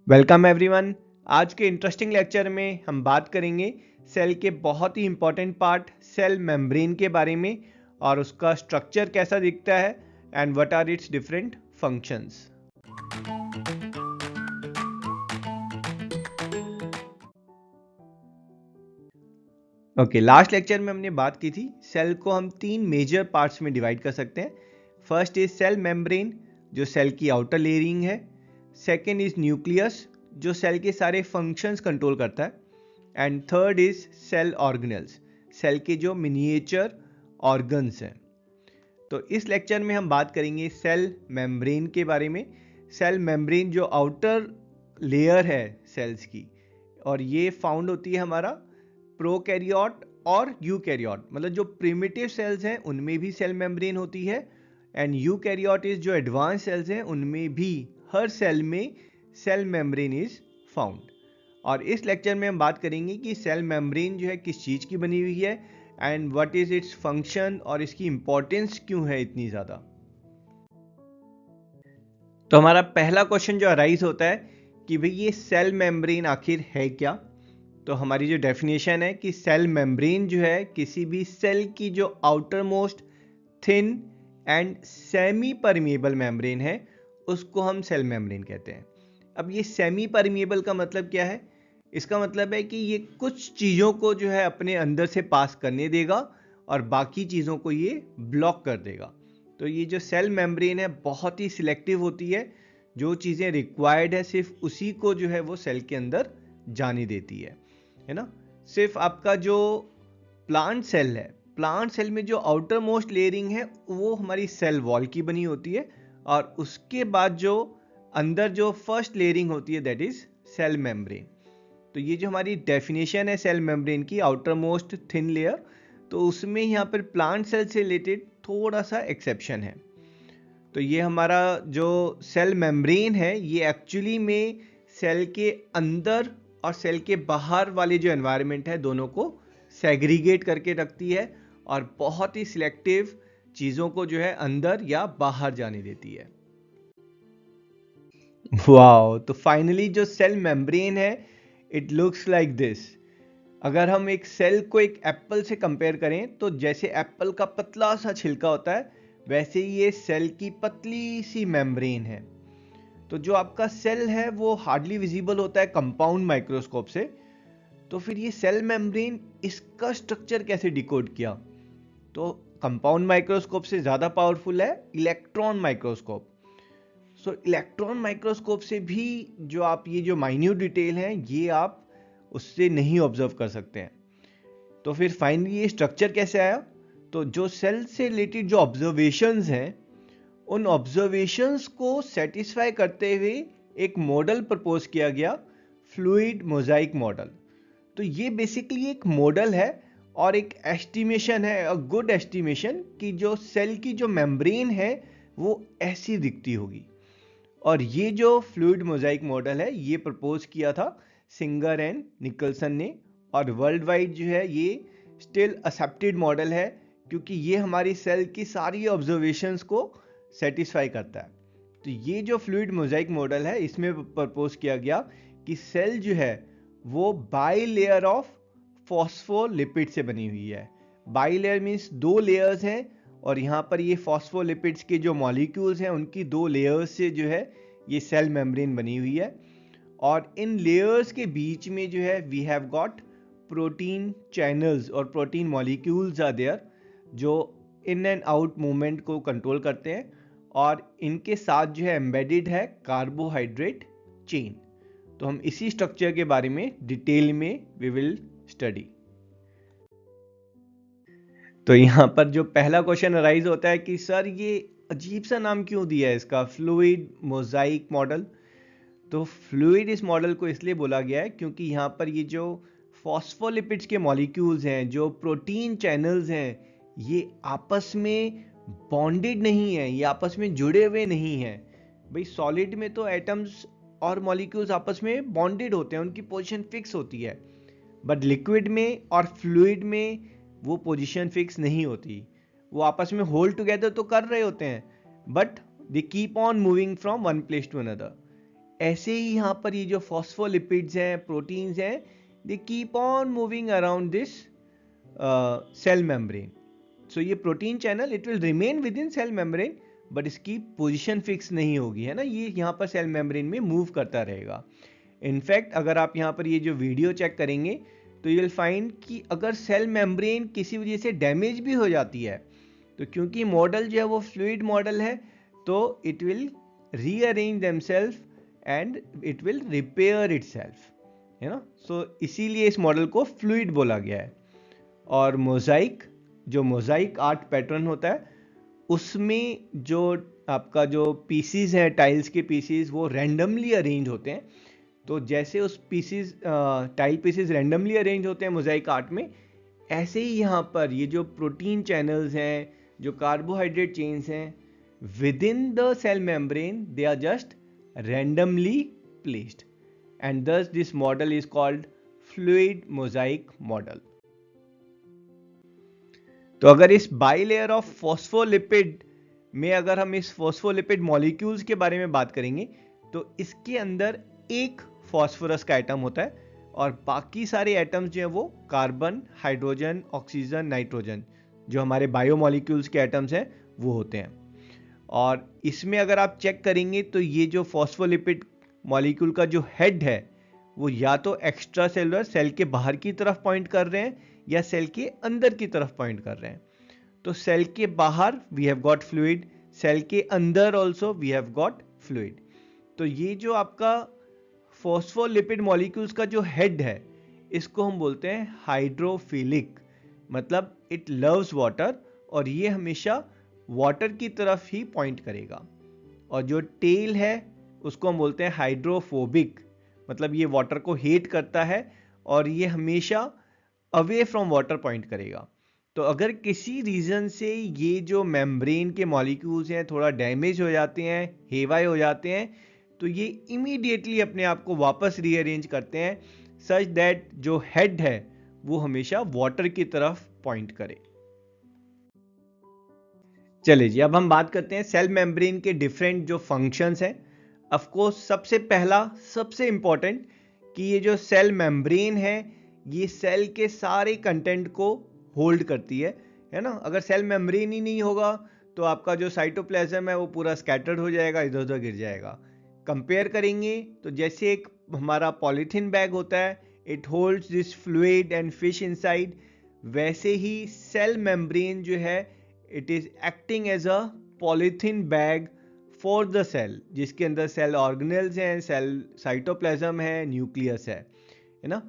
Welcome everyone. आज के interesting lecture में हम बात करेंगे सेल के बहुत ही इंपॉर्टेंट पार्ट सेल मेम्ब्रेन के बारे में और उसका स्ट्रक्चर कैसा दिखता है and what are its different functions. Okay, last lecture में हमने बात की थी सेल को हम तीन मेजर पार्ट्स में डिवाइड कर सकते हैं। फर्स्ट इज सेल मेम्ब्रेन जो सेल की आउटर लेयरिंग है। सेकेंड इज न्यूक्लियस जो सेल के सारे फंक्शंस कंट्रोल करता है। And third is cell organelles cell के जो मिनिएचर ऑर्गन्स हैं। तो इस लेक्चर में हम बात करेंगे सेल मेम्ब्रेन के बारे में। सेल मेम्ब्रेन जो आउटर लेयर है सेल्स की, और ये फाउंड होती है हमारा प्रोकैरियोट और यूकैरियोट, मतलब जो प्रिमिटिव सेल्स हैं उनमें भी सेल मेम्ब्रेन होती है, एंड यूकैरियोट इज जो एडवांस सेल्स हैं उनमें भी हर सेल में सेल मेम्ब्रेन इज फाउंड। और इस लेक्चर में हम बात करेंगे कि सेल मेम्ब्रेन जो है किस चीज़ की बनी हुई है and what is its function और इसकी इंपॉर्टेंस क्यों है इतनी ज़्यादा। तो हमारा पहला क्वेश्चन जो अराइज होता है कि भाई ये सेल मेम्ब्रेन आखिर है क्या। तो हमारी जो डेफिनेशन है कि सेल मेम्ब्रेन जो है किसी भी सेल की जो outer most thin and semi permeable membrane है उसको हम सेल मेम्ब्रेन कहते हैं। अब ये सेमी परमिएबल का मतलब क्या है? इसका मतलब है कि ये कुछ चीज़ों को जो है अपने अंदर से पास करने देगा और बाकी चीज़ों को ये ब्लॉक कर देगा। तो ये जो सेल मेम्ब्रेन है बहुत ही सिलेक्टिव होती है, जो चीज़ें रिक्वायर्ड है सिर्फ उसी को जो है वो सेल के अंदर जाने देती है ना। सिर्फ आपका जो प्लांट सेल है, प्लांट सेल में जो आउटर मोस्ट लेयरिंग है वो हमारी सेल वॉल की बनी होती है, और उसके बाद जो अंदर जो फर्स्ट लेयरिंग होती है दैट इज सेल मेम्ब्रेन। तो ये जो हमारी डेफिनेशन है सेल मेम्ब्रेन की, आउटर मोस्ट थिन लेयर, तो उसमें यहाँ पर प्लांट सेल से रिलेटेड थोड़ा सा एक्सेप्शन है। तो ये हमारा जो सेल मेम्ब्रेन है ये एक्चुअली में सेल के अंदर और सेल के बाहर वाले जो एनवायरनमेंट है दोनों को सेग्रीगेट करके रखती है और बहुत ही सिलेक्टिव चीज़ों को जो है अंदर या बाहर जाने देती है। वाओ! तो फाइनली जो सेल मेम्ब्रेन है इट लुक्स लाइक दिस। अगर हम एक सेल को एक एप्पल से कंपेयर करें तो जैसे एप्पल का पतला सा छिलका होता है वैसे ही ये सेल की पतली सी मेम्ब्रेन है। तो जो आपका सेल है वो हार्डली विजिबल होता है कंपाउंड माइक्रोस्कोप से। तो फिर ये सेल मेम्ब्रेन इसका स्ट्रक्चर कैसे डिकोड किया? तो कंपाउंड माइक्रोस्कोप से ज़्यादा पावरफुल है इलेक्ट्रॉन माइक्रोस्कोप। सो इलेक्ट्रॉन माइक्रोस्कोप से भी जो आप ये जो माइन्यूट डिटेल हैं ये आप उससे नहीं ऑब्जर्व कर सकते हैं। तो फिर फाइनली ये स्ट्रक्चर कैसे आया? तो जो सेल से रिलेटेड जो ऑब्जर्वेशंस हैं उन ऑब्जर्वेशंस को सेटिस्फाई करते हुए एक मॉडल प्रपोज किया गया, फ्लूइड मोजाइक मॉडल। तो ये बेसिकली एक मॉडल है और एक एस्टिमेशन है, अ गुड एस्टिमेशन, कि जो सेल की जो मेम्ब्रेन है वो ऐसी दिखती होगी। और ये जो फ्लूइड मोजाइक मॉडल है ये प्रपोज किया था सिंगर एंड निकलसन ने, और वर्ल्ड वाइड जो है ये स्टिल एक्सेप्टेड मॉडल है क्योंकि ये हमारी सेल की सारी ऑब्जर्वेशंस को सेटिस्फाई करता है। तो ये जो फ्लूइड मोजाइक मॉडल है इसमें प्रपोज किया गया कि सेल जो है वो बाई लेयर ऑफ फॉस्फोलिपिड से बनी हुई है। बाई लेयर मीन्स दो लेयर्स हैं, और यहाँ पर ये फॉस्फोलिपिड्स के जो मॉलिक्यूल्स हैं उनकी दो लेयर्स से जो है ये सेल मेम्ब्रेन बनी हुई है। और इन लेयर्स के बीच में जो है we have got protein channels और प्रोटीन मॉलिक्यूल्स आर देयर जो इन एंड आउट मूवमेंट को कंट्रोल करते हैं, और इनके साथ जो है एम्बेडेड है कार्बोहाइड्रेट चेन। तो हम इसी स्ट्रक्चर के बारे में डिटेल में वी विल स्टडी। तो यहाँ पर जो पहला क्वेश्चन अराइज होता है कि सर ये अजीब सा नाम क्यों दिया है इसका, फ्लूइड मोजाइक मॉडल। तो फ्लूइड इस मॉडल को इसलिए बोला गया है क्योंकि यहाँ पर ये जो फॉस्फोलिपिड्स के मॉलिक्यूल्स हैं, जो प्रोटीन चैनल्स हैं, ये आपस में बॉन्डेड नहीं है, ये आपस में जुड़े हुए नहीं हैं। भाई सॉलिड में तो एटम्स और मॉलिक्यूल्स आपस में बॉन्डेड होते हैं, उनकी पोजीशन फिक्स होती है, बट लिक्विड में और फ्लूइड में वो पोजीशन फिक्स नहीं होती। वो आपस में होल्ड टुगेदर तो कर रहे होते हैं but they keep on moving from one place to another. ऐसे ही यहाँ पर ये जो फॉस्फोलिपिड्स हैं, प्रोटीन्स हैं, they keep on moving around this cell membrane. So ये protein channel it will remain within cell membrane, but इसकी पोजीशन फिक्स नहीं होगी, है ना. ये यहाँ पर सेल मेम्ब्रेन में मूव करता रहेगा. इनफैक्ट अगर आप यहाँ पर ये जो वीडियो चेक करेंगे तो यू विल फाइंड कि अगर सेल मेम्ब्रेन किसी वजह से डैमेज भी हो जाती है, तो क्योंकि मॉडल जो है वो फ्लूइड मॉडल है, तो it will rearrange themself and it will repair itself, है ना. सो इसीलिए इस मॉडल को फ्लूइड बोला गया है. और मोजाइक, जो मोजाइक आर्ट पैटर्न होता है, उसमें जो आपका जो पीसीज है, टाइल्स के पीसीज, वो रैंडमली अरेंज होते हैं. तो जैसे उस pieces, tile pieces randomly arrange होते हैं मोजाइक आर्ट में, ऐसे ही यहाँ पर ये जो प्रोटीन चैनल्स हैं, जो कार्बोहाइड्रेट चेन्स हैं, within the cell membrane they are just randomly placed, and thus this model is called fluid mosaic model. तो अगर इस बाइलेयर ऑफ फॉस्फोलिपिड में अगर हम इस फॉस्फोलिपिड मॉलिक्यूल्स के बारे में बात करेंगे, तो इसके अंदर एक फॉस्फोरस का एटम होता है और बाकी सारे एटम्स जो है वो कार्बन, हाइड्रोजन, ऑक्सीजन, नाइट्रोजन, जो हमारे बायोमॉलिक्यूल्स के एटम्स हैं वो होते हैं. और इसमें अगर आप चेक करेंगे तो ये जो फॉस्फोलिपिड मॉलिक्यूल का जो हेड है वो या तो एक्स्ट्रा सेलुलर, सेल के बाहर की तरफ पॉइंट कर रहे हैं, या सेल के अंदर की तरफ पॉइंट कर रहे हैं. तो सेल के बाहर we have got fluid, cell के अंदर also we have got fluid. तो ये जो आपका फॉस्फोलिपिड मॉलिक्यूल्स का जो हेड है, इसको हम बोलते हैं हाइड्रोफिलिक, मतलब इट लव्स वाटर और ये हमेशा वाटर की तरफ ही पॉइंट करेगा. और जो टेल है उसको हम बोलते हैं हाइड्रोफोबिक, मतलब ये वाटर को हेट करता है और ये हमेशा अवे फ्रॉम वाटर पॉइंट करेगा. तो अगर किसी रीजन से ये जो मेम्ब्रेन के मॉलिक्यूल्स हैं थोड़ा डैमेज हो जाते हैं, हेवाई हो जाते हैं, तो ये इमीडिएटली अपने आप को वापस रीअरेंज करते हैं सच दैट जो हेड है वो हमेशा वाटर की तरफ पॉइंट करे. चलिए जी, अब हम बात करते हैं सेल मेम्ब्रेन के डिफरेंट जो फंक्शंस हैं. ऑफ कोर्स सबसे पहला, सबसे इंपॉर्टेंट, कि ये जो सेल मेम्ब्रेन है ये सेल के सारे कंटेंट को होल्ड करती है ना. अगर सेल मेम्ब्रेन ही नहीं होगा तो आपका जो साइटोप्लाज्म है वो पूरा स्कैटर्ड हो जाएगा, इधर उधर गिर जाएगा. कंपेयर करेंगे तो जैसे एक हमारा पॉलीथीन बैग होता है, it holds this fluid and fish inside, वैसे ही सेल मेम्ब्रेन जो है it is acting as a polythene bag for the cell, जिसके अंदर सेल ऑर्गेनेल्स हैं, सेल साइटोप्लाज्म है, न्यूक्लियस है ना.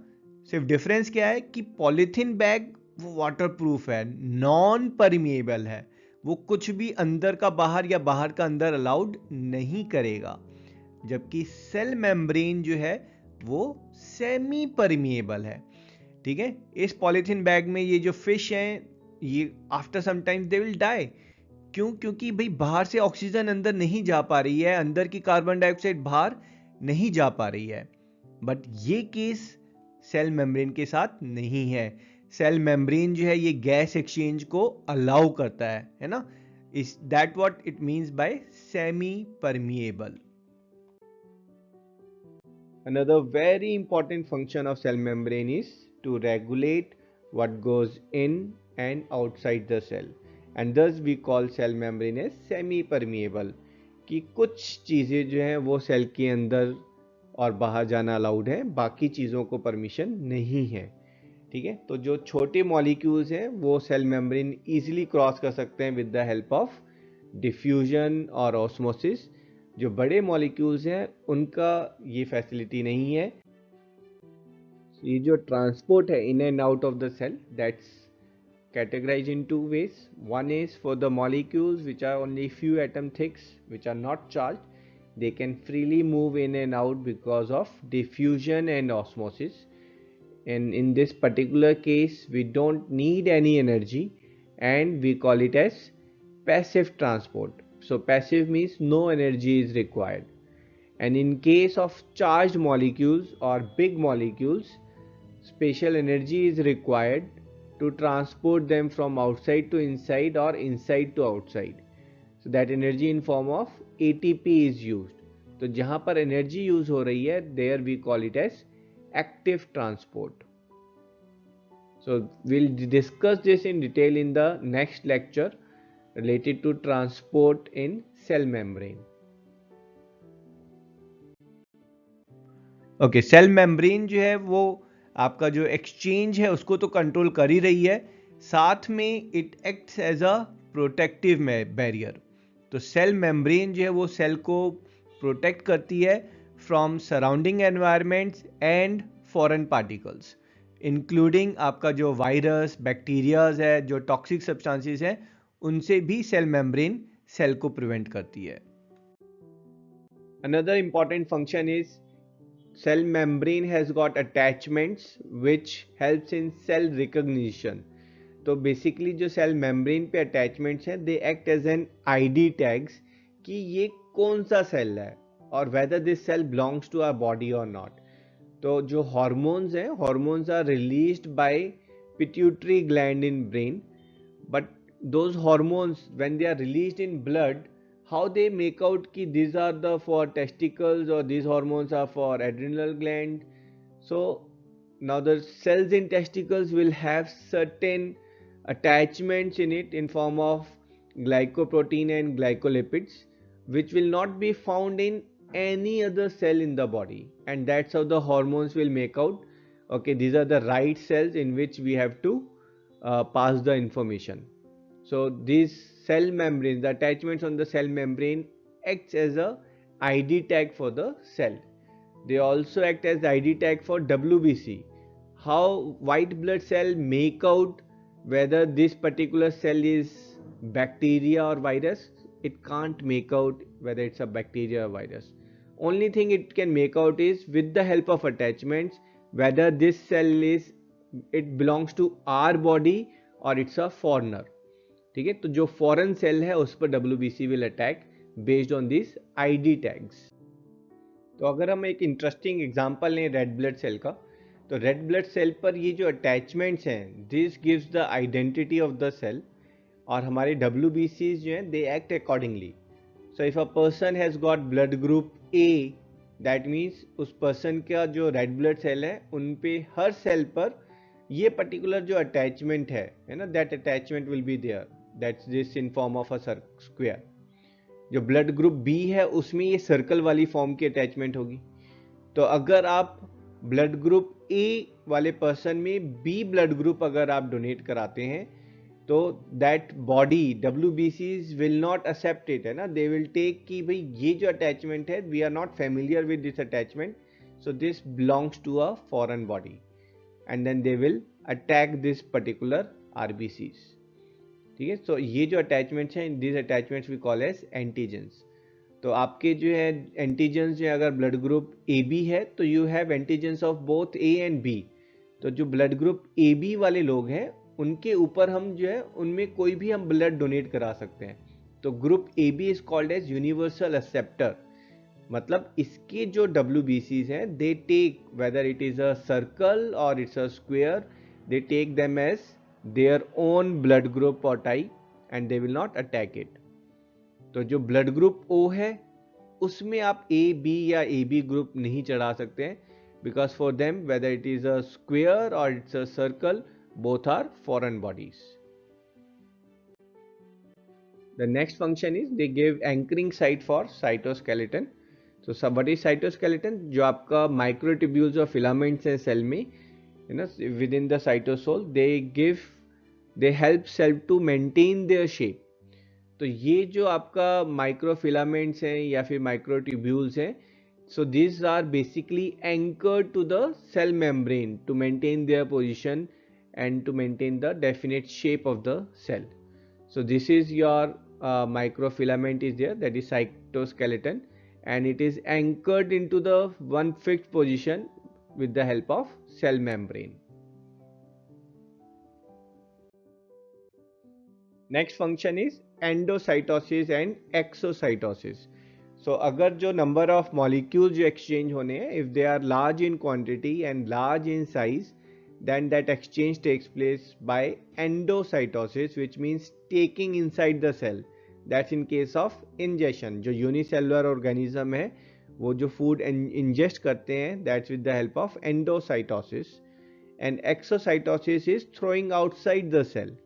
सिर्फ डिफरेंस क्या है कि पॉलीथीन बैग वो वाटर प्रूफ है, नॉन परमिएबल है, वो कुछ भी अंदर का बाहर या बाहर का अंदर अलाउड नहीं करेगा. जबकि सेल मेम्ब्रेन जो है वो सेमी परमिएबल है. ठीक है, इस पॉलीथीन बैग में ये जो फिश हैं ये after some time they will die. क्यों? क्योंकि भाई बाहर से ऑक्सीजन अंदर नहीं जा पा रही है, अंदर की कार्बन डाइऑक्साइड बाहर नहीं जा पा रही है. बट ये केस सेल मेम्ब्रेन के साथ नहीं है. सेल मेम्ब्रेन जो है ये गैस एक्सचेंज को अलाउ करता है ना. Is that what it means by semi permeable. Another very important function of cell membrane is to regulate what goes in and outside the cell, and thus we call cell membrane as semi permeable. कि कुछ चीज़ें जो हैं वो cell के अंदर और बाहर जाना अलाउड है, बाकी चीज़ों को परमिशन नहीं है. ठीक है, तो जो छोटे मॉलिक्यूल्स हैं वो सेल मेम्ब्रेन इजीली क्रॉस कर सकते हैं with the help of diffusion और ऑस्मोसिस. जो बड़े मॉलिक्यूल्स हैं उनका ये फैसिलिटी नहीं है. ये जो ट्रांसपोर्ट है in and out of the cell, that's categorized in two ways. One is for the molecules which are only few atom thick, which are not charged, they can freely move in and out because of diffusion and osmosis. And in this particular case we don't need any energy and we call it as passive transport. So passive means no energy is required. And in case of charged molecules or big molecules, special energy is required to transport them from outside to inside or inside to outside. So that energy in form of ATP is used. तो जहां पर energy use हो रही है, there we call it as active transport. So we'll discuss this in detail in the next lecture related to transport in cell membrane. ओके, cell membrane जो है वो आपका जो एक्सचेंज है उसको तो कंट्रोल कर ही रही है, साथ में it acts as a protective barrier. तो सेल मेम्ब्रेन जो है वो सेल को प्रोटेक्ट करती है from surrounding environments and foreign particles, including आपका जो वायरस, बैक्टीरियाज है, जो टॉक्सिक सब्सटेंसेस हैं, उनसे भी सेल मेम्ब्रेन सेल को प्रिवेंट करती है. Another important function is cell membrane has got attachments which helps in cell recognition. तो बेसिकली जो सेल मेम्ब्रेन पे अटैचमेंट्स हैं, they act as an ID tags कि ये कौन सा सेल है और whether this cell belongs to our body और नॉट. तो जो हार्मोन्स हैं, hormones are released by pituitary gland in brain, but those hormones when they are released in blood, how they make out ki these are the for testicles or these hormones are for adrenal gland. So now the cells in testicles will have certain attachments in it in form of glycoprotein and glycolipids, which will not be found in any other cell in the body, and that's how the hormones will make out, okay, these are the right cells in which we have to pass the information. So these cell membranes, the attachments on the cell membrane acts as a ID tag for the cell. They also act as the ID tag for WBC. How white blood cell make out whether this particular cell is bacteria or virus? It can't make out whether it's a bacteria or virus. Only thing it can make out is with the help of attachments whether this cell is, it belongs to our body or it's a foreigner. ठीक है, तो जो foreign cell है उस पर WBC will attack based on this ID tags. तो अगर हम एक इंटरेस्टिंग एग्जांपल लें रेड ब्लड सेल का, तो रेड ब्लड सेल पर ये जो अटैचमेंट्स हैं, this gives the identity of the cell, और हमारे WBCs जो हैं they act accordingly. So if a person has got blood group A, that means उस पर्सन का जो रेड ब्लड सेल है उन पे हर सेल पर ये पर्टिकुलर जो अटैचमेंट है ना, that attachment will be there. That's this in form of a square. जो ब्लड ग्रुप बी है उसमें ये सर्कल वाली फॉर्म की अटैचमेंट होगी. तो अगर आप ब्लड ग्रुप ए वाले पर्सन में बी ब्लड ग्रुप अगर आप डोनेट कराते हैं, तो that body WBCs will not accept it, है ना. दे विल टेक कि भाई ये जो अटैचमेंट है, we are not familiar with this attachment, so this belongs to a foreign body, and then they will attack this particular RBCs. ठीक है, so ये जो अटैचमेंट्स हैं, this attachments we call as antigens. तो आपके जो है एंटीजेंस जो है, अगर ब्लड ग्रुप AB है तो you have antigens of both A and B. तो जो ब्लड ग्रुप AB वाले लोग हैं उनके ऊपर हम जो है उनमें कोई भी हम ब्लड डोनेट करा सकते हैं. तो group AB is called as universal acceptor. मतलब इसके जो WBCs हैं, they take whether it is a circle और it's a square, they take them as their own blood group or type and they will not attack it. तो जो blood group O है उसमें आप AB या AB group नहीं चढ़ा सकते हैं, because for them whether it is a square और it's a circle, both are foreign bodies. The next function is they give anchoring site for cytoskeleton. तो व्हाट इज साइटोस्केलेटन? जो आपका microtubules और filaments हैं सेल में, you know, within the cytosol, they help cell to maintain their shape. तो ये जो आपका माइक्रोफिलामेंट्स हैं या फिर माइक्रोट्यूब्यूल्स हैं, so these are basically anchored to the cell membrane to maintain their position and to maintain the definite shape of the cell. So this is your microfilament is there, that is cytoskeleton, and it is anchored into the one fixed position with the help of cell membrane. Next function is endocytosis and exocytosis. So अगर जो number of molecules जो exchange होने हैं, if they are large in quantity and large in size, then that exchange takes place by endocytosis, which means taking inside the cell. That's in case of ingestion. जो unicellular organism है वो जो food ingest करते हैं, that's with the help of endocytosis, and exocytosis is throwing outside the cell.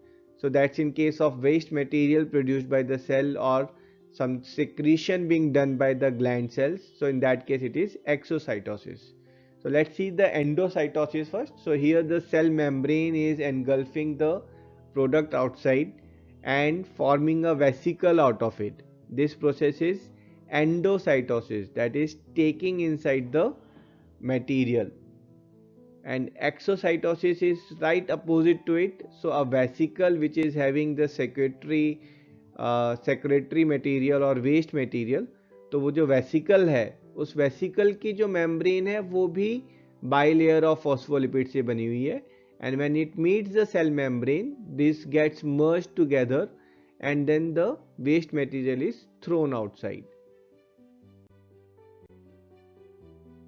So that's in case of waste material produced by the cell or some secretion being done by the gland cells. So in that case it is exocytosis. So let's see the endocytosis first. So here the cell membrane is engulfing the product outside and forming a vesicle out of it. This process is endocytosis, that is taking inside the material. And exocytosis is right opposite to it. So a vesicle which is having the secretory material or waste material, तो वो जो vesicle है उस vesicle की जो membrane है वो भी बाइलेयर ऑफ फॉस्फोलिपिड से बनी हुई है. And when it meets the cell membrane, this gets merged together and then the waste material is thrown outside.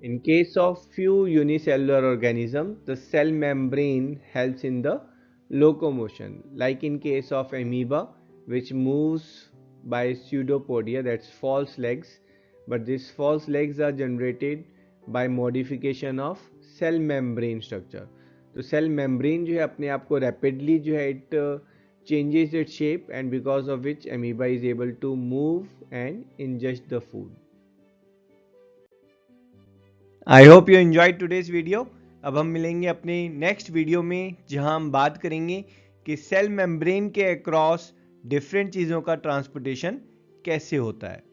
In case of few unicellular organisms, the cell membrane helps in the locomotion, like in case of amoeba, which moves by pseudopodia, that's false legs, but these false legs are generated by modification of cell membrane structure. तो cell membrane जो है अपने आप को rapidly जो है it changes its shape, and because of which amoeba is able to move and ingest the food. I hope you enjoyed today's video. अब हम मिलेंगे अपने नेक्स्ट वीडियो में, जहां हम बात करेंगे कि सेल मेम्ब्रेन के अक्रॉस डिफरेंट चीज़ों का ट्रांसपोर्टेशन कैसे होता है.